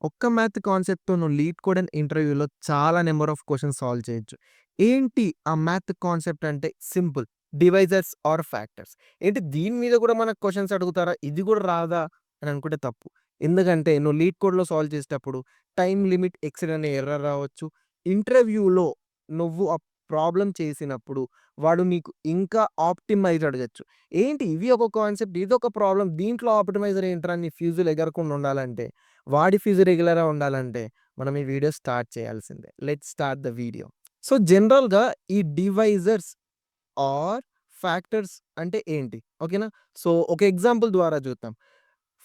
ఒక్క మ్యాథ్ కాన్సెప్ట్‌తో నువ్వు లీడ్ కోడ్ అండ్ ఇంటర్వ్యూలో చాలా నంబర్ ఆఫ్ క్వెషన్స్ సాల్వ్ చేయొచ్చు. ఏంటి ఆ మ్యాథ్ కాన్సెప్ట్ అంటే సింపుల్. Divisors are factors. ఏంటి దీని మీద కూడా మనకు క్వెషన్స్ అడుగుతారా? ఇది కూడా రాదా? అని అనుకుంటే తప్పు. ఎందుకంటే నువ్వు లీడ్ కోడ్‌లో సాల్వ్ చేసేటప్పుడు టైమ్ లిమిట్ ఎక్సీడ్ అనే ఎర్రర్ రావచ్చు. ఇంటర్వ్యూలో నువ్వు ఆ ప్రాబ్లమ్ చేసినప్పుడు వాడు నీకు ఇంకా ఆప్టిమైజ్ అడగొచ్చు. ఏంటి ఇవి ఒక కాన్సెప్ట్, ఇదొక ప్రాబ్లమ్, దీంట్లో ఆప్టిమైజర్ ఏంట్రా నీ ఫ్యూజులు ఎగరకుండా ఉండాలంటే, వాడి ఫ్యూజ్ రెగ్యులర్‌గా ఉండాలంటే మనం ఈ వీడియో స్టార్ట్ చేయాల్సిందే. Let's start the video. So, జనరల్‌గా ఈ డివైజర్స్ ఆర్ ఫ్యాక్టర్స్ అంటే ఏంటి? ఓకేనా? సో, ఒక ఎగ్జాంపుల్ ద్వారా చూద్దాం.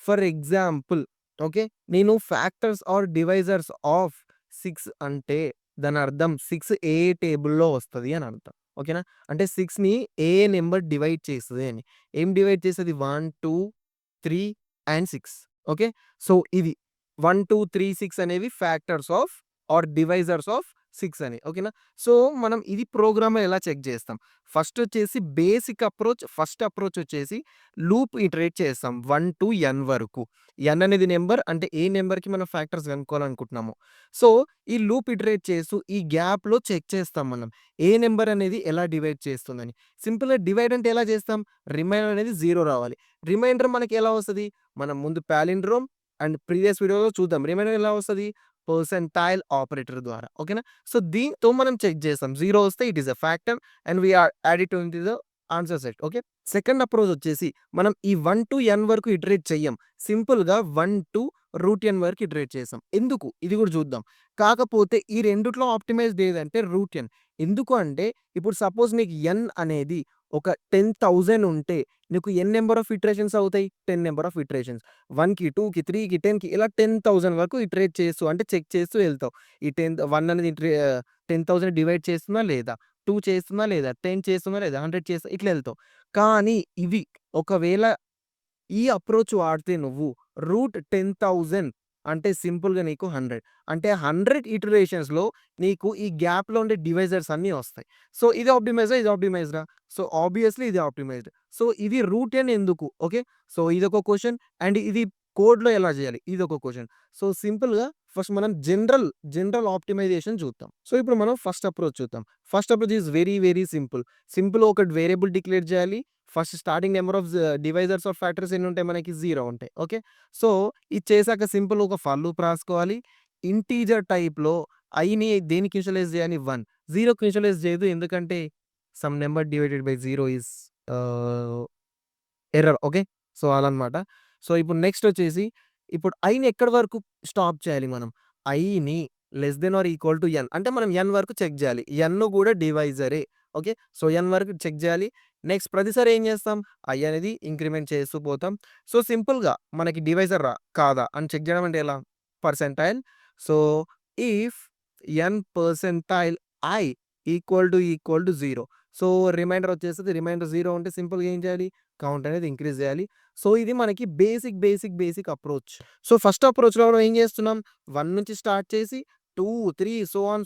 For example okay. నేను ఫ్యాక్టర్స్ ఆర్ డివైజర్స్ ఆఫ్ 6 అంటే దాని అర్థం 6 ఏ టేబుల్‌లో వస్తది అని అర్థం. ఓకేనా? అంటే 6ని ఏ నంబర్ డివైడ్ చేస్తది అని. ఏం డివైడ్ చేస్తది? 1, 2, 3 అండ్ 6. ఓకే. సో, ఇది 1, 2, 3, 6 అనేవి factors of are divisors of 6 అని. ఓకేనా? సో, మనం ఇది ప్రోగ్రామ్‌లో ఎలా చెక్ చేస్తాం? ఫస్ట్ వచ్చేసి బేసిక్ అప్రోచ్, ఫస్ట్ అప్రోచ్ వచ్చేసి లూప్ ఇటరేట్ చేస్తాం 1 టు n వరకు. n అనేది నంబర్, అంటే ఏ నంబర్‌కి మనం ఫ్యాక్టర్స్ కనుక్కోవాలనుకుంటున్నామో. సో, ఈ లూప్ ఇటరేట్ చేస్తూ ఈ గ్యాప్‌లో చెక్ చేస్తాం మనం. ఏ నంబర్ అనేది ఎలా డివైడ్ చేస్తుందని. సింపుల్‌గా డివైడ్ అంటే ఎలా చేస్తాం? రిమైండర్ అనేది 0 రావాలి. రిమైండర్ మనకి ఎలా వస్తది? మనం ముందు పాలిండ్రోమ్ అండ్ ప్రీవియస్ వీడియోలో చూద్దాం. రిమైండర్ ఎలా వస్తది? పర్సెంటైల్ ఆపరేటర్ ద్వారా. ఓకేనా? సో, దీంతో మనం చెక్ చేస్తాం. 0 వస్తే it is a factor and we are add it into the answer set. Okay. Second approach వచ్చేసి మనం ఈ 1 టు n వరకు ఇటరేట్ చెయ్యం. సింపుల్‌గా 1 టు రూట్ n వరకు ఇటరేట్ చేసాం. ఎందుకు? ఇది కూడా చూద్దాం. కాకపోతే ఈ రెండిట్లో ఆప్టిమైజ్డ్ ఏదంటే రూట్ n. ఎందుకు అంటే ఇప్పుడు సపోజ్ నీకు n అనేది ఒక 10,000 ఉంటే నీకు ఎన్ నంబర్ ఆఫ్ ఇటరేషన్స్ అవుతాయి? 10 నంబర్ ఆఫ్ ఇటరేషన్స్. 1కి, 2కి, 3కి, 10కి ఇలా 10,000 వరకు ఇటరేట్ చేస్తూ అంటే చెక్ చేస్తూ ఎళ్తావు. ఈ 1 అనేది 10,000 డివైడ్ చేస్తుందా లేదా? 2 చేస్తుందా లేదా? 10 చేస్తుందా లేదా? 100 చేస్తా ఇట్లా ఎళ్తావు. కానీ ఇవి ఒకవేళ ఈ అప్రోచ్ వాడితే నువ్వు రూట్ 10,000 అంటే సింపుల్‌గా నీకు 100. అంటే 100 ఇటరేషన్స్‌లో నీకు ఈ గ్యాప్‌లో ఉండే డివైజర్స్ అన్నీ వస్తాయి. సో, ఇది ఆప్టిమైజా? ఇది ఆప్టిమైజ్డా? సో, ఆబ్వియస్‌లీ ఇది ఆప్టిమైజ్డ్. సో, ఇది రూట్ n ఎందుకు? ఓకే. సో, ఇదొక క్వెషన్ అండ్ ఇది కోడ్‌లో ఎలా చేయాలి? ఇదొక క్వెషన్. సో, సింపుల్‌గా ఫస్ట్ మనం జనరల్ ఆప్టిమైజేషన్ చూద్దాం. సో, ఇప్పుడు మనం ఫస్ట్ అప్రోచ్ చూద్దాం. First approach is very very simple. సింపుల్‌గా ఒకటి వేరియబుల్ డిక్లేర్ చేయాలి. First starting number of divisors of factors ఎన్ని ఉంటాయి మనకి? 0 ఉంటాయి. ఓకే. సో, ఇది చేసాక సింపుల్ ఒక ఫర్ లూప్ రాసుకోవాలి. ఇంటీజర్ టైప్‌లో ఐని దేనికి ఇనిషియలైజ్ చేయాలి? 1. 0కి ఇనిషియలైజ్ చేయదు. ఎందుకంటే some number divided by 0 is ఆహ్, ఎర్రర్. ఓకే. సో, అలా అన్నమాట. సో, ఇప్పుడు నెక్స్ట్ వచ్చేసి ఇప్పుడు ఐని ఎక్కడి వరకు స్టాప్ చేయాలి మనం? ఐని less than or equal to n అంటే మనం n వరకు చెక్ చేయాలి. n కూడా డివైజరే. ఓకే. సో, n వరకు చెక్ చేయాలి. నెక్స్ట్ ప్రతిసారి ఏం చేస్తాం? ఐ అనేది ఇంక్రిమెంట్ చేస్తూ పోతాం. సో, సింపుల్‌గా మనకి డివైజర్ కాదా అని చెక్ చేయడం అంటే ఎలా? Percentile. So, if n percentile i equal to 0. So, remainder వచ్చేస్తది. రిమైండర్ 0 ఉంటే సింపుల్‌గా ఏం చేయాలి? కౌంట్ అనేది ఇంక్రీజ్ చేయాలి. సో, ఇది మనకి బేసిక్ అప్రోచ్. సో, ఫస్ట్ అప్రోచ్‌లో మనం ఏం చేస్తున్నాం? 1 నుంచి స్టార్ట్ చేసి 2, 3 సో ఆన్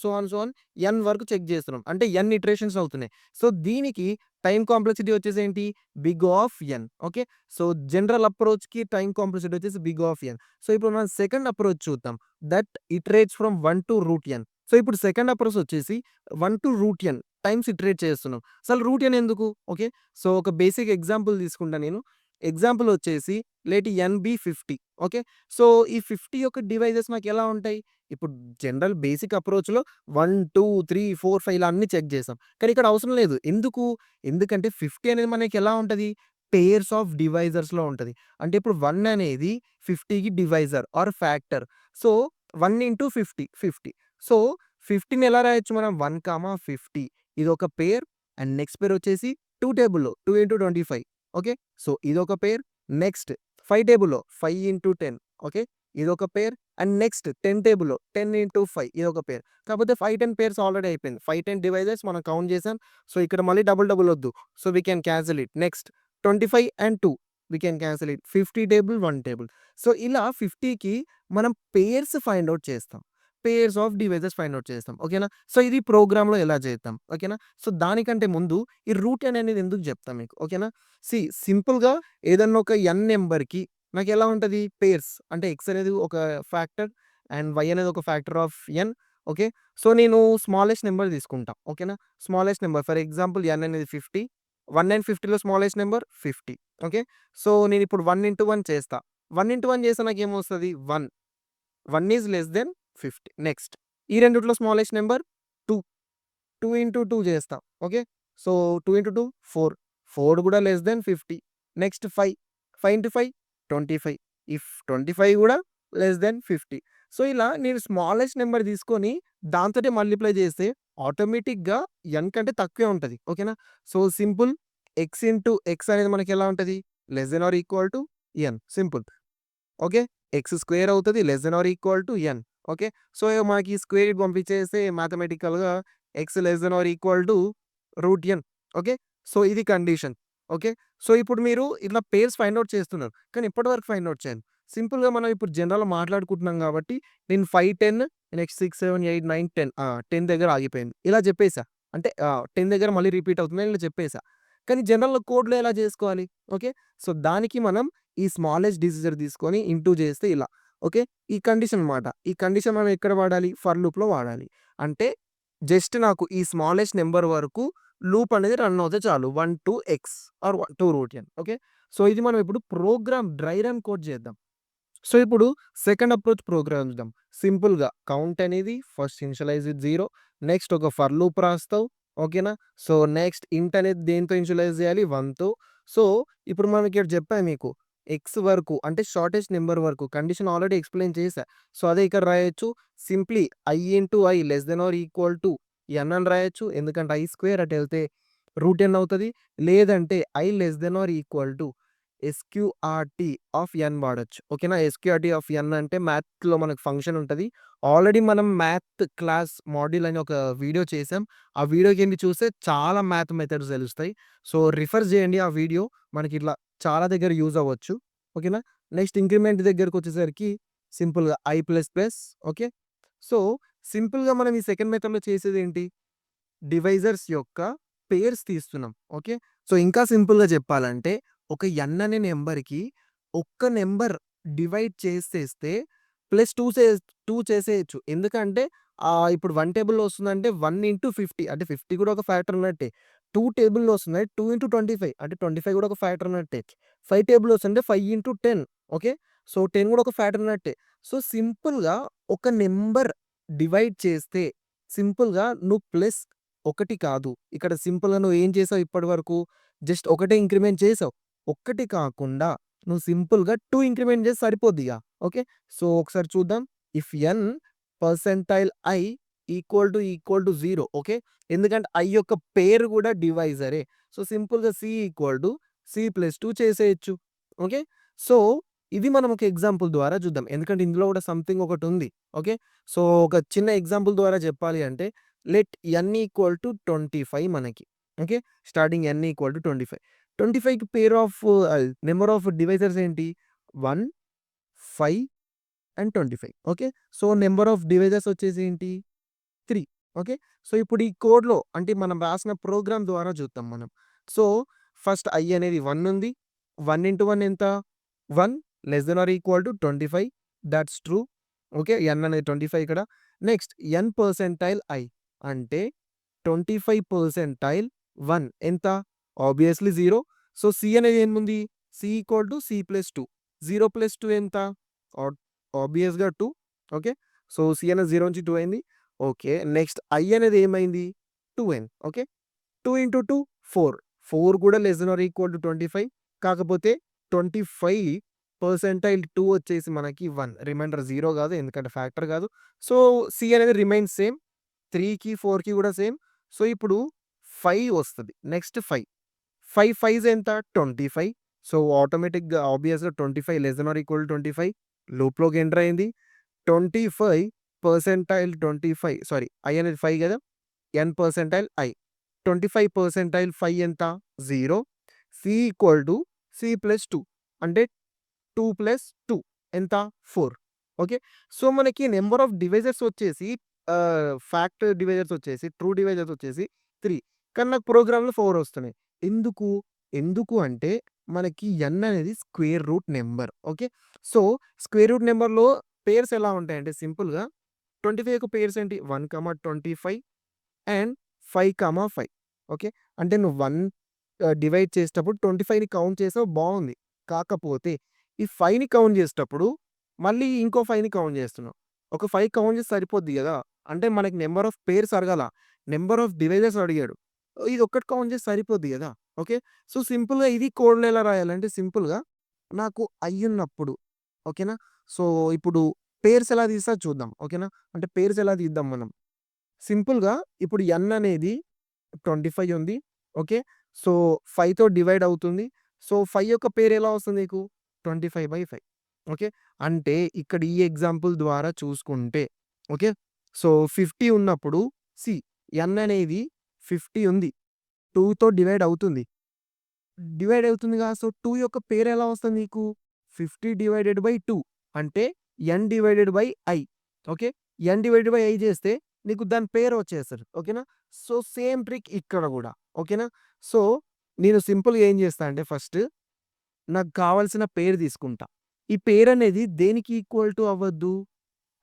n వరకు చెక్ చేస్తున్నాం. అంటే n ఇటరేషన్స్ అవుతున్నాయి. సో, దీనికి టైమ్ కాంప్లెక్సిటీ వచ్చేసి ఏంటి? Big of n. Okay. So, general అప్రోచ్‌కి టైమ్ కాంప్లెక్సిటీ వచ్చేసి బిగ్ ఆఫ్ n. సో, ఇప్పుడు మనం సెకండ్ అప్రోచ్ చూద్దాం. That iterates from 1 to root n. So, ఇప్పుడు సెకండ్ అప్రోచ్ వచ్చేసి 1 to root n times iterate చేస్తున్నాం. అసలు రూట్ n ఎందుకు? ఓకే. సో, ఒక బేసిక్ ఎగ్జాంపుల్ తీసుకుంటా నేను. ఎగ్జాంపుల్ వచ్చేసి లెట్ ఎన్‌బి 50. ఓకే. సో, ఈ 50 యొక్క డివైజెస్ నాకెలా ఉంటాయి? ఇప్పుడు జనరల్ బేసిక్ అప్రోచ్‌లో 1, 2, 3, 4, 5 ఇలా అన్నీ చెక్ చేసాం. కానీ ఇక్కడ అవసరం లేదు. ఎందుకు? ఎందుకంటే 50 అనేది మనకి ఎలా ఉంటది? పెయిర్స్ ఆఫ్ డివైజర్స్‌లో ఉంటది. అంటే ఇప్పుడు 1 అనేది 50కి divisor or factor. So, 1 into 50, 50. So, 50ని ఎలా రాయొచ్చు మనం? 1, 50 ఇదొక పెయిర్ అండ్ నెక్స్ట్ పెయిర్ వచ్చేసి 2 టేబుల్‌లో 2 ఇంటూ 25. ఓకే. సో, ఇదొక పెయిర్. నెక్స్ట్ 5 టేబుల్‌లో 5 ఇంటూ 10. ఓకే. ఇదొక పెయిర్ అండ్ నెక్స్ట్ 10 టేబుల్‌లో 10 ఇంటూ 5 ఇదొక పెయిర్. కాకపోతే 5, 10 పెయిర్స్ ఆల్రెడీ అయిపోయింది. 5, 10 డివైజెస్ మనం కౌంట్ చేసాం. సో, ఇక్కడ మళ్ళీ డబుల్ వద్దు. So, we can cancel it. Next 25 and 2 we can cancel it. 50 table, 1 table. So, ఇలా 50కి మనం పెయిర్స్ ఫైండ్ ఔట్ చేస్తాం. Pairs of divisors find out చేస్తాం. ఓకేనా? సో, ఇది ప్రోగ్రామ్‌లో ఎలా చేద్దాం. ఓకేనా? సో, దానికంటే ముందు ఈ రూట్ n అనేది ఎందుకు చెప్తా మీకు. ఓకేనా? సింపుల్‌గా ఏదన్నా ఒక n నంబర్‌కి నాకెలా ఉంటది? పెయిర్స్ అంటే x అనేది ఒక ఫ్యాక్టర్ అండ్ y అనేది ఒక factor of n. Okay. So, నేను స్మాలెస్ట్ నంబర్ తీసుకుంటా. ఓకేనా. Smallest number for example n అనేది 50. 1 అండ్ 50లో స్మాలెస్ట్ నంబర్ 50. ఓకే. సో, నేనిప్పుడు 1 ఇంటూ 1 చేస్తా. 1 ఇంటూ 1 చేస్తే నాకేమొస్తది 1. 1 ఈజ్ లెస్ దెన్ 50. నెక్స్ట్ ఈ రెండిట్లో స్మాలెస్ట్ నంబర్ 2. 2 ఇంటూ 2 చేస్తా. ఓకే. So, 2 into 2 4. 4 కూడా less than 50. Next 5. 5 into 5 25. If 25 కూడా లెస్ దెన్ 50. సో, ఇలా నేను స్మాలెస్ట్ నంబర్ తీసుకొని దాంతోటే మల్టిప్లై చేస్తే ఆటోమేటిక్‌గా n కంటే తక్కువే ఉంటది. ఓకేనా. So, simple x into x అనేది మనకెలా ఉంటది? Less than or equal to n. Simple. Okay. X square అవుతది less than or equal to n. Okay. So, మనకి స్క్వేర్ ఇటు పంపించేస్తే మ్యాథమెటికల్‌గా x less than or equal to root n. Okay. So, ఇది condition. Okay. So, ఇప్పుడు మీరు ఇట్లా pairs find out చేస్తున్నారు. కానీ ఇప్పటి వరకు ఫైండ్ ఔట్ చేయండి. సింపుల్‌గా మనం ఇప్పుడు జనరల్‌గా మాట్లాడుకుంటున్నాం కాబట్టి నేను 5, 10 నెక్స్ట్ 6, 7, 8, 9, 10 10 దగ్గర ఆగిపోయింది. ఇలా చెప్పేసా. అంటే 10 దగ్గర మళ్ళీ రిపీట్ అవుతుందని ఇలా చెప్పేసా. కానీ జనరల్‌గా కోడ్‌లో ఎలా చేసుకోవాలి? ఓకే. సో, దానికి మనం ఈ స్మాలెస్ట్ డిజిటర్ తీసుకొని ఇంటూ చేస్తే ఇలా. ఓకే. ఈ కండిషన్ మాట. ఈ కండిషన్ మనం ఎక్కడ వాడాలి? ఫర్ లూప్‌లో వాడాలి. అంటే జస్ట్ నాకు ఈ స్మాలెస్ట్ నంబర్ వరకు లూప్ అనేది రన్ అవుతే చాలు. 1 to x or 1 to root n. Okay. So, ఇది మనం ఇప్పుడు ప్రోగ్రామ్ డ్రై రన్ కోడ్ చేద్దాం. సో, ఇప్పుడు సెకండ్ అప్రోచ్ ప్రోగ్రామ్ చూద్దాం. సింపుల్‌గా కౌంట్ అనేది ఫస్ట్ ఇనిషియలైజ్ విత్ 0. నెక్స్ట్ ఒక ఫర్ లూప్ రాస్తావు. ఓకేనా. సో, నెక్స్ట్ ఇంట్ అనేది దేనితో ఇనిషియలైజ్ చేయాలి? 1తో. సో, ఇప్పుడు మనం ఇక్కడ చెప్పా మీకు. ఎక్స్ వరకు అంటే షార్టెస్ట్ నంబర్ వరకు కండిషన్ ఆల్రెడీ ఎక్స్‌ప్లెయిన్ చేశా. సో, అదే ఇక్కడ రాయొచ్చు. Simply i into i less than or equal to n అని రాయొచ్చు. ఎందుకంటే i స్క్వేర్ అటెళ్తే రూట్ n అవుతది. లేదంటే i less than or equal to SQRT of n వాడొచ్చు. ఓకేనా. ఎస్‌క్యూఆర్‌టి ఆఫ్ ఎన్ అంటే మ్యాథ్స్‌లో మనకు ఫంక్షన్ ఉంటది. ఆల్రెడీ మనం మ్యాథ్ క్లాస్ మాడ్యూల్ అని ఒక వీడియో చేసాం. ఆ వీడియోకెళ్ళి చూస్తే చాలా మ్యాథ్ మెథడ్స్ తెలుస్తాయి. సో, రిఫర్ చేయండి ఆ వీడియో. మనకిట్లా చాలా దగ్గర యూజ్ అవ్వచ్చు. ఓకేనా. నెక్స్ట్ ఇంక్రిమెంట్ దగ్గరకొచ్చేసరికి సింపుల్‌గా i plus plus. Okay. So, సింపుల్‌గా మనం ఈ సెకండ్ మెథడ్‌లో చేసేదేంటి? డివైజర్స్ యొక్క పేర్స్ తీస్తున్నాం. ఓకే. సో, ఇంకా సింపుల్‌గా చెప్పాలంటే ఒక n అనే నంబర్‌కి ఒక్క నంబర్ డివైడ్ చేసేస్తే ప్లస్ 2 చేసేయొచ్చు. ఎందుకంటే ఇప్పుడు 1 టేబుల్‌లో వస్తుందంటే 1 ఇంటూ 50 అంటే 50 కూడా ఒక ఫ్యాక్టర్ ఉన్నట్టే. 2 టేబుల్‌లో వస్తుంది 2 ఇంటూ 25 అంటే 25 కూడా ఒక ఫ్యాక్టర్ ఉన్నట్టే. 5 టేబుల్‌లో వస్తుంటే 5 ఇంటూ 10. ఓకే. సో, 10 కూడా ఒక ఫ్యాక్టర్ ఉన్నట్టే. సో, సింపుల్‌గా ఒక నంబర్ డివైడ్ చేస్తే సింపుల్‌గా నువ్వు ప్లస్ 1 కాదు. ఇక్కడ సింపుల్‌గా నువ్వు ఏం చేసావు ఇప్పటి వరకు? జస్ట్ ఒకటే ఇంక్రిమెంట్ చేసావు. ఒక్కటి కాకుండా నువ్వు సింపుల్‌గా 2 ఇంక్రిమెంట్ చేస్తే సరిపోద్దిగ. ఓకే. సో, ఒకసారి చూద్దాం. If n percentile i equal to 0. Okay. ఎందుకంటే i యొక్క పేరు కూడా డివైజరే. సో, సింపుల్‌గా c+2 చేసేయొచ్చు. ఓకే. సో, ఇది మనం ఒక ఎగ్జాంపుల్ ద్వారా చూద్దాం. ఎందుకంటే ఇందులో కూడా సంథింగ్ ఒకటుంది. ఓకే. సో, ఒక చిన్న ఎగ్జాంపుల్ ద్వారా చెప్పాలి అంటే లెట్ n ఈక్వల్ టు 25 మనకి. Okay. Starting n equal to 25. 25కి pair of number of divisors ఏంటి? 1, 5 and 25. Okay. So, number of divisors వచ్చేసి ఏంటి? 3. ఓకే. సో, ఇప్పుడు ఈ కోడ్‌లో అంటే మనం రాసిన ప్రోగ్రామ్ ద్వారా చూద్దాం మనం. సో, ఫస్ట్ i అనేది 1 ఉంది. 1 ఇంటూ 1 ఎంత? 1 less than or equal to 25. That's true. Okay. n అనేది 25 ఇక్కడ. నెక్స్ట్ n పర్సెంటైల్ i అంటే 25 పర్సెంటైల్ 1 ఎంత? ఆబ్వియస్‌లీ 0. సో, c అనేది ఏముంది? c equal to c+2. 0 + 2 ఎంత? ఆబ్ ఆబ్వియస్‌గా 2. ఓకే. సో, c అనేది 0 నుంచి 2 అయింది. ఓకే. నెక్స్ట్ i అనేది ఏమైంది? 2n. ఓకే. 2 ఇంటూ 2 4. 4 కూడా less than or equal to 25. కాకపోతే 25 పర్సెంటైల్ 2 వచ్చేసి మనకి 1. రిమైండర్ 0 కాదు. ఎందుకంటే ఫ్యాక్టర్ కాదు. సో, c అనేది రిమైన్స్ సేమ్. 3కి, 4కి కూడా సేమ్. సో, ఇప్పుడు 5 వస్తది. నెక్స్ట్ 5. 5 5స్ ఎంత? 25. సో, ఆటోమేటిక్‌గా ఆబ్వియస్‌గా 25 less than or equal to 25 లూప్‌లోకి ఎంటర్ అయింది. 25 పర్సెంటైల్ 25 సారీ i అనేది 5 కదా! n percentile i. 25 పర్సెంటైల్ 5 ఎంత? 0. c ఈక్వల్ టు c+2 అంటే 2 + 2 ఎంత? 4. ఓకే. సో, మనకి నంబర్ ఆఫ్ డివైజర్స్ వచ్చేసి ఫ్యాక్ట్ డివైజర్స్ వచ్చేసి ట్రూ డివైజర్స్ వచ్చేసి 3. కానీ నాకు ప్రోగ్రామ్‌లో 4 వస్తున్నాయి. ఎందుకు? ఎందుకు అంటే మనకి n అనేది square root number. Okay. So, square root నంబర్‌లో పేర్స్ ఎలా ఉంటాయంటే సింపుల్‌గా 25 యొక్క పేర్స్ ఏంటి? 1, 25 అండ్ 5, 5 ఓకే. అంటే నువ్వు 1 డివైడ్ చేసేటప్పుడు 25ని కౌంట్ చేసావు బావుంది. కాకపోతే ఈ 5ని కౌంట్ చేసేటప్పుడు మళ్ళీ ఇంకో 5ని కౌంట్ చేస్తున్నావు. ఒక 5 కౌంట్ చేస్తే సరిపోద్ది గదా! అంటే మనకి నంబర్ ఆఫ్ పేర్స్ అడగల. నంబర్ ఆఫ్ డివైజెస్ అడిగాడు. ఇదొక్కటి కౌంట్ చేస్తే సరిపోద్ది గదా! ఓకే. సో, సింపుల్‌గా ఇది కోడ్‌లో ఎలా రాయాలంటే సింపుల్‌గా నాకు అయ్యున్నప్పుడు ఓకేనా. సో, ఇప్పుడు పేర్స్ ఎలా తీస్తారో చూద్దాం. ఓకేనా. అంటే పేర్స్ ఎలా తీద్దాం మనం. సింపుల్‌గా ఇప్పుడు n అనేది 25 ఉంది. ఓకే. సో, 5తో డివైడ్ అవుతుంది. సో, 5 యొక్క పేరు ఎలా వస్తుంది నీకు? 25/5 ఓకే. అంటే ఇక్కడ ఈ ఎగ్జాంపుల్ ద్వారా చూసుకుంటే ఓకే. సో, 50 ఉన్నప్పుడు n అనేది 50 ఉంది. 2తో డివైడ్ అవుతుంది. డివైడ్ అవుతుందిగా. సో, 2 యొక్క పేరు ఎలా వస్తుంది నీకు? 50/2 అంటే n/i ఓకే. n/i చేస్తే నీకు దాని పేరు వచ్చేస్తది. ఓకేనా. సో, సేమ్ ట్రిక్ ఇక్కడ గూడా. ఓకేనా. సో, నేను సింపుల్‌గా ఏం చేస్తా అంటే ఫస్ట్ నాకు కావాల్సిన పేరు తీసుకుంటా. ఈ పేరనేది దేనికి ఈక్వల్ టు అవ్వద్దు?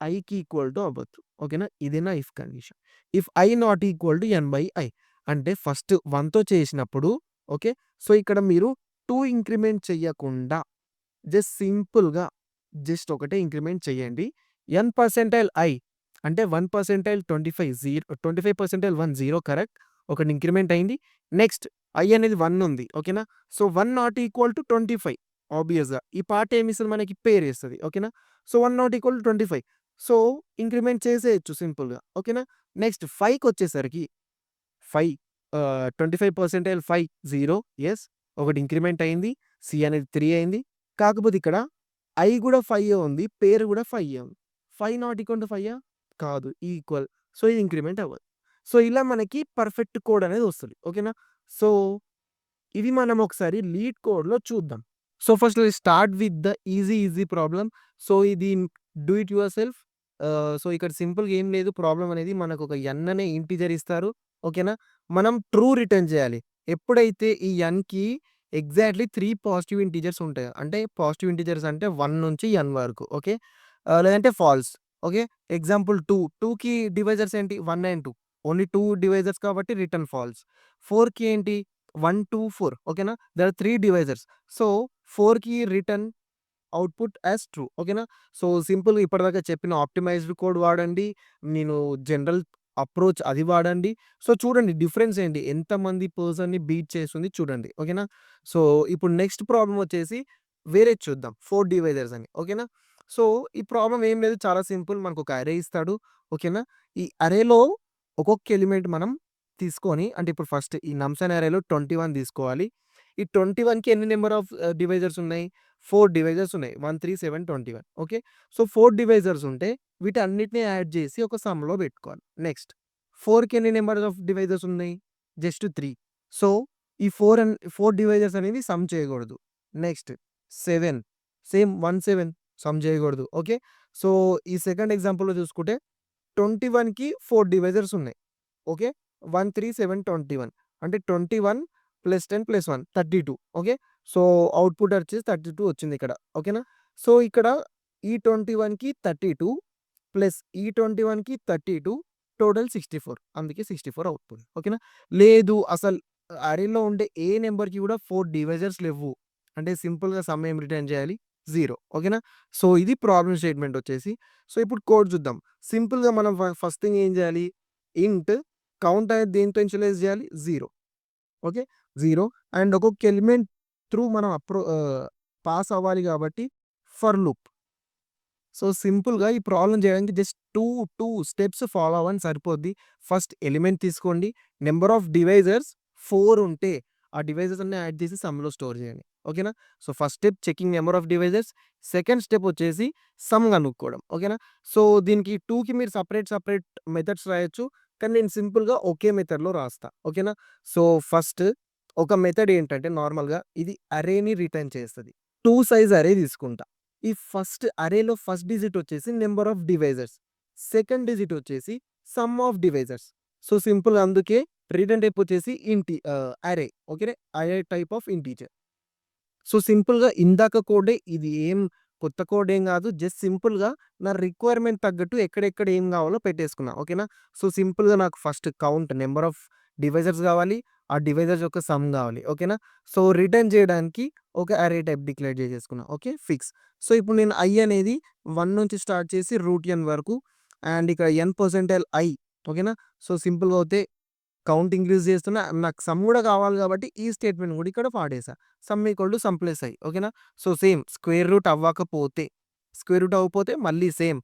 ఐకి ఈక్వల్ టు అవ్వద్దు. ఓకేనా. ఇది నా if condition. If I not equal to n/i అంటే ఫస్ట్ 1తో చేసినప్పుడు ఓకే. సో, ఇక్కడ మీరు 2 ఇంక్రిమెంట్ చెయ్యకుండా జస్ట్ సింపుల్‌గా జస్ట్ ఒకటే ఇంక్రిమెంట్ చేయండి. n% i అంటే 1% 25 25% 1 0 కరెక్ట్. ఒకటి ఇంక్రిమెంట్ అయింది. నెక్స్ట్ i అనేది 1 ఉంది. ఓకేనా. సో, 1 నాట్ ఈక్వల్ టు 25 ఆబ్వియస్‌గా. ఈ పార్ట్ ఏమిస్తది మనకి పేరేస్తది. ఓకేనా. So, 1 not equal to 25 so, increment చేసేయొచ్చు సింపుల్‌గా. ఓకేనా. నెక్స్ట్ 5కొచ్చేసరికి 5 25% 5 0 యెస్. ఒకటి ఇంక్రిమెంట్ అయింది. సి అనేది 3 అయింది. కాకపోతే ఇక్కడ ఐ గూడా 5 ఉంది. పేరు గూడా 5 ఉంది. 5 నాట్ ఈక్వల్ టు 5 కాదు. ఈక్వల్. సో, ఇది ఇంక్రిమెంట్ అవ్వదు. సో, ఇలా మనకి పర్ఫెక్ట్ కోడ్ అనేది వస్తది. ఓకేనా. సో, ఇది మనం ఒకసారి లీడ్ కోడ్‌లో చూద్దాం. So, first let's start with the easy problem. So, ఇది do it yourself. So, ఇక్కడ సింపుల్‌గా ఏం లేదు. ప్రాబ్లమ్ అనేది మనకు ఒక n అనే ఇంటిజర్ ఇస్తారు. ఓకేనా. మనం ట్రూ రిటర్న్ చేయాలి. ఎప్పుడైతే ఈ nకి ఎగ్జాక్ట్‌లీ 3 పాజిటివ్ ఇంటిజర్స్ ఉంటాయో అంటే పాజిటివ్ ఇంటిజర్స్ అంటే 1 నుంచి n వరకు. ఓకే. లేదంటే ఫాల్స్. ఓకే. ఎగ్జాంపుల్ 2కి డివైజర్స్ ఏంటి? 1 అండ్ 2 ఓన్లీ 2 డివైజర్స్ కాబట్టి రిటర్న్ ఫాల్స్. 4కి ఏంటి? 1, 2, 4 ఓకేనా. There are 3 divisors. సో, 4కి రిటర్న్ అవుట్‌పుట్ యాస్ ట్రూ. ఓకేనా. సో, సింపుల్‌గా ఇప్పటిదాకా చెప్పిన ఆప్టిమైజ్డ్ కోడ్ వాడండి. నేను జనరల్ అప్రోచ్ అది వాడండి. సో, చూడండి డిఫరెన్స్ ఏంటి? ఎంతమంది పర్సన్‌ని బీట్ చేస్తుంది చూడండి. ఓకేనా. సో, ఇప్పుడు నెక్స్ట్ ప్రాబ్లమ్ వచ్చేసి వేరేది చూద్దాం. 4 డివైజర్స్ అని. ఓకేనా. సో, ఈ ప్రాబ్లమ్ ఏం లేదు చాలా సింపుల్. మనకొక అరే ఇస్తాడు. ఓకేనా. ఈ అరేలో ఒక్కొక్క ఎలిమెంట్ మనం తీసుకొని అంటే ఇప్పుడు ఫస్ట్ ఈ నమ్స్ అనే అరేలో 21 తీసుకోవాలి. ఈ 21కి ఎన్ని నంబర్ ఆఫ్ డివైజర్స్ ఉన్నాయి? 4 డివైజర్స్ ఉన్నాయి. 1, 3, 7, 21 ఓకే. సో, 4 డివైజర్స్ ఉంటే వీటన్నిటిని యాడ్ చేసి ఒక సమ్‌లో పెట్టుకోవాలి. నెక్స్ట్ 4కి ఎన్ని నంబర్ ఆఫ్ డివైజర్స్ ఉన్నాయి? జస్ట్ 3. సో, ఈ 4 డివైజర్స్ అనేవి సమ్ చేయకూడదు. నెక్స్ట్ 7 సేమ్ 1, 7 సమ్ చేయకూడదు. ఓకే. సో, ఈ సెకండ్ ఎగ్జాంపుల్‌లో చూసుకుంటే 21కి 4 డివైజర్స్ ఉన్నాయి. ఓకే. 1, 3, 7, 21 అంటే 21 + 10 + 1 32 ఓకే. సో, అవుట్‌పుట్ వచ్చేసి 32 వచ్చిందిక్కడ. ఓకేనా. సో, ఇక్కడ ఈ 21కి 32 ప్లస్ ఈ 21కి 32 టోటల్ 64 అందుకే 64 అవుట్‌పుట్. ఓకేనా. లేదు అసలు అరేలో ఉండే ఏ నంబర్‌కి కూడా 4 డివైజర్స్ లెవ్వు. అంటే సింపుల్‌గా సమ్ ఏం రిటర్న్ చేయాలి? 0 ఓకేనా. సో, ఇది ప్రాబ్లమ్ స్టేట్మెంట్ వచ్చేసి. సో, ఇప్పుడు కోడ్ చూద్దాం. సింపుల్‌గా మనం ఫస్ట్ థింగ్ ఏం చేయాలి? ఇంట్ కౌంట్ అనేది దేనితో ఇనిషియలైజ్ చేయాలి? 0 ఓకే. 0 అండ్ ఒక్కొక్క ఎలిమెంట్ త్రూ మనం పాస్ అవ్వాలి కాబట్టి ఫర్ లూప్. సో, సింపుల్‌గా ఈ ప్రాబ్లమ్ చేయడానికి జస్ట్ 2 స్టెప్స్ ఫాలో అవ్వండి సరిపోద్ది. ఫస్ట్ ఎలిమెంట్ తీసుకోండి. నంబర్ ఆఫ్ డివైజర్స్ 4 ఉంటే ఆ డివైజెస్ అన్ని యాడ్ చేసి సమ్‌లో స్టోర్ చేయండి. ఓకేనా. So, first step checking number of divisors. Second step వచ్చేసి సమ్ కనుక్కోవడం. ఓకేనా. సో, దీనికి 2కి మీరు సెపరేట్ మెథడ్స్ రాయొచ్చు. కానీ నేను సింపుల్‌గా ఒకే మెథడ్‌లో రాస్తా. ఓకేనా. సో, ఫస్ట్ ఒక మెథడ్ ఏంటంటే నార్మల్‌గా ఇది అరేని రిటర్న్ చేస్తది. 2 సైజ్ అరే తీసుకుంటా. ఈ ఫస్ట్ అరేలో ఫస్ట్ డిజిట్ వచ్చేసి number of divisors. Second digit వచ్చేసి sum of divisors. So, simple అందుకే రిటర్న్ టైప్ వచ్చేసి అరే ఓకేనే. అరే టైప్ ఆఫ్ ఇంటిజర్. సో, సింపుల్‌గా ఇందాక కోడే ఇది ఏం కొత్త కోడ్ ఏం గాదు. జస్ట్ సింపుల్‌గా నా రిక్వైర్మెంట్ తగ్గట్టు ఎక్కడెక్కడ ఏం గావాలో పెట్టేసుకున్నా. ఓకేనా. సో, సింపుల్‌గా నాకు first count number of divisors గావాలి. ఆ డివైజర్స్ యొక్క సమ్ గావాలి. ఓకేనా. సో, రిటర్న్ చేయడానికి ఒక అరే టైప్ డిక్లేర్ చేసేసుకున్నా. ఓకే. ఫిక్స్. సో, ఇప్పుడు నేను i అనేది 1 నుంచి స్టార్ట్ చేసి రూట్ n వరకు అండ్ ఇక్కడ n% i. ఓకేనా. సో, సింపుల్‌గా అవుతే కౌంట్ ఇంక్రీజ్ చేస్తున్నా. నాకు సమ్ గూడా కావాలి కాబట్టి ఈ స్టేట్‌మెంట్ గూడా ఇక్కడ వాడేసా. Sum plus i. ఓకేనా. సో, సేమ్ స్క్వేర్ రూట్ అవ్వకపోతే, స్క్వేర్ రూట్ అవ్వకపోతే మళ్ళీ సేమ్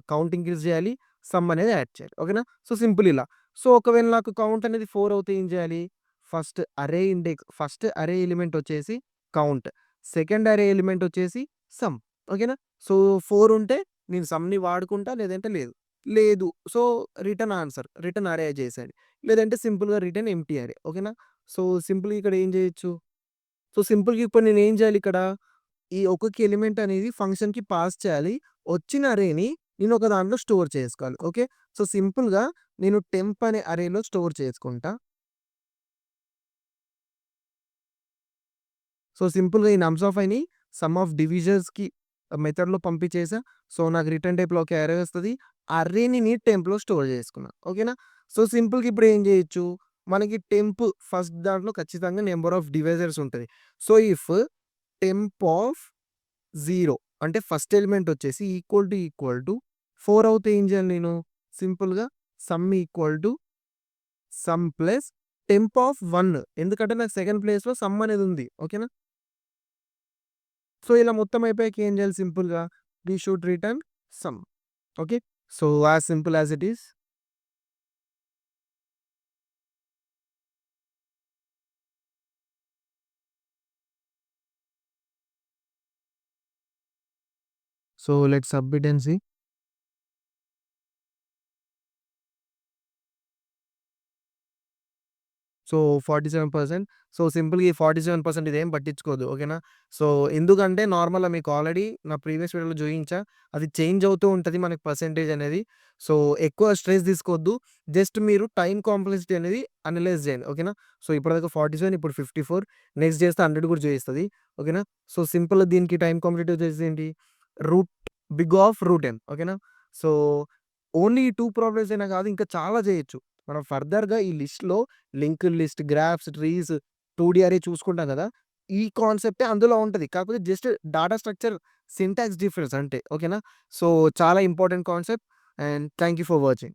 కౌంట్ ఇంక్రీజ్ చేయాలి. సమ్ అనేది యాడ్ చేయాలి. ఓకేనా. సో, సింపుల్ ఇలా. సో, ఒకవేళ నాకు కౌంట్ అనేది 4 అవుతే ఏం చేయాలి? ఫస్ట్ అరే ఎలిమెంట్ వచ్చేసి కౌంట్. సెకండ్ అరే ఎలిమెంట్ వచ్చేసి సమ్. ఓకేనా. సో, 4 ఉంటే నేను సమ్‌ని వాడుకుంటా లేదంటే లేదు. లేదు. సో, రిటర్న్ అరే చేసేయాలి. లేదంటే సింపుల్‌గా రిటర్న్ ఎంప్టీ అరే. ఓకేనా. సో, సింపుల్‌గా ఇక్కడ ఏం చేయొచ్చు? సో, సింపుల్‌గా ఇప్పుడు నేనేం చేయాలి ఇక్కడ? ఈ ఒక్కొక్క ఎలిమెంట్ అనేది ఫంక్షన్‌కి పాస్ చేయాలి. వచ్చిన అరేని నేను ఒక దాంట్లో స్టోర్ చేసుకోవాలి. ఓకే. సో, సింపుల్‌గా నేను టెంప్ అనే అరేలో స్టోర్ చేసుకుంటా. సో, సింపుల్‌గా ఈ నమ్స్ ఆఫ్ ఐని సమ్ ఆఫ్ డివిజర్స్‌కి మెథడ్‌లో పంపించేసా. సో, నాకు రిటర్న్ టైప్‌లో ఒక అరే వస్తది. ఆ అరేని నేను టెంప్‌లో స్టోర్ చేసుకున్నా. ఓకేనా. సో, సింపుల్‌గా ఇప్పుడు ఏం చేయొచ్చు? మనకి టెంప్ ఫస్ట్ దాంట్లో ఖచ్చితంగా నంబర్ ఆఫ్ డివైజర్స్ ఉంటది. సో, ఇఫ్ టెంప్ ఆఫ్ 0 అంటే ఫస్ట్ ఎలిమెంట్ వచ్చేసి ఈక్వల్ టు 4 అవుతే ఏం చేయాలి నేను? సింపుల్‌గా sum equal to sum plus temp of 1 ఎందుకంటే నాకు సెకండ్ ప్లేస్‌లో సమ్ అనేది ఉంది. ఓకేనా. సో, ఇలా మొత్తం అయిపోయాక ఏం చేయాలి సింపుల్‌గా? We should return sum. Okay. So, as simple as it is. So, let's submit and see. So, 47%. So, సింపుల్‌గా ఈ 47% ఇదేం పట్టించుకోదు. ఓకేనా. సో, ఎందుకంటే నార్మల్‌గా మీకు ఆల్రెడీ నా ప్రీవియస్ వీడియోలో చూయించా. అది చేంజ్ అవుతూ ఉంటది మనకి పర్సెంటేజ్ అనేది. సో, ఎక్కువ స్ట్రెస్ తీసుకోవద్దు. జస్ట్ మీరు టైమ్ కాంప్లెక్సిటీ అనేది అనలైజ్ చేయండి. ఓకేనా. సో, ఇప్పటిదాకా 47 ఇప్పుడు 54 నెక్స్ట్ చేస్తే 100 కూడా చూయిస్తది. ఓకేనా. సో, సింపుల్‌గా దీనికి టైమ్ కాంప్లిట్ వచ్చేసి ఏంటి? Root big of root n. ఓకేనా. సో, ఓన్లీ ఈ 2 ప్రాబ్లమ్స్ అయినా కాదు ఇంకా చాలా చేయొచ్చు. మనం ఫర్దర్‌గా ఈ లిస్ట్‌లో లింక్డ్ లిస్ట్, గ్రాఫ్స్, ట్రీస్, 2 అరే చూసుకుంటాం గదా! ఈ కాన్సెప్టే అందులో ఉంటది. కాకపోతే just data structure syntax difference అంతే. ఓకేనా. సో, చాలా important concept and thank you for watching.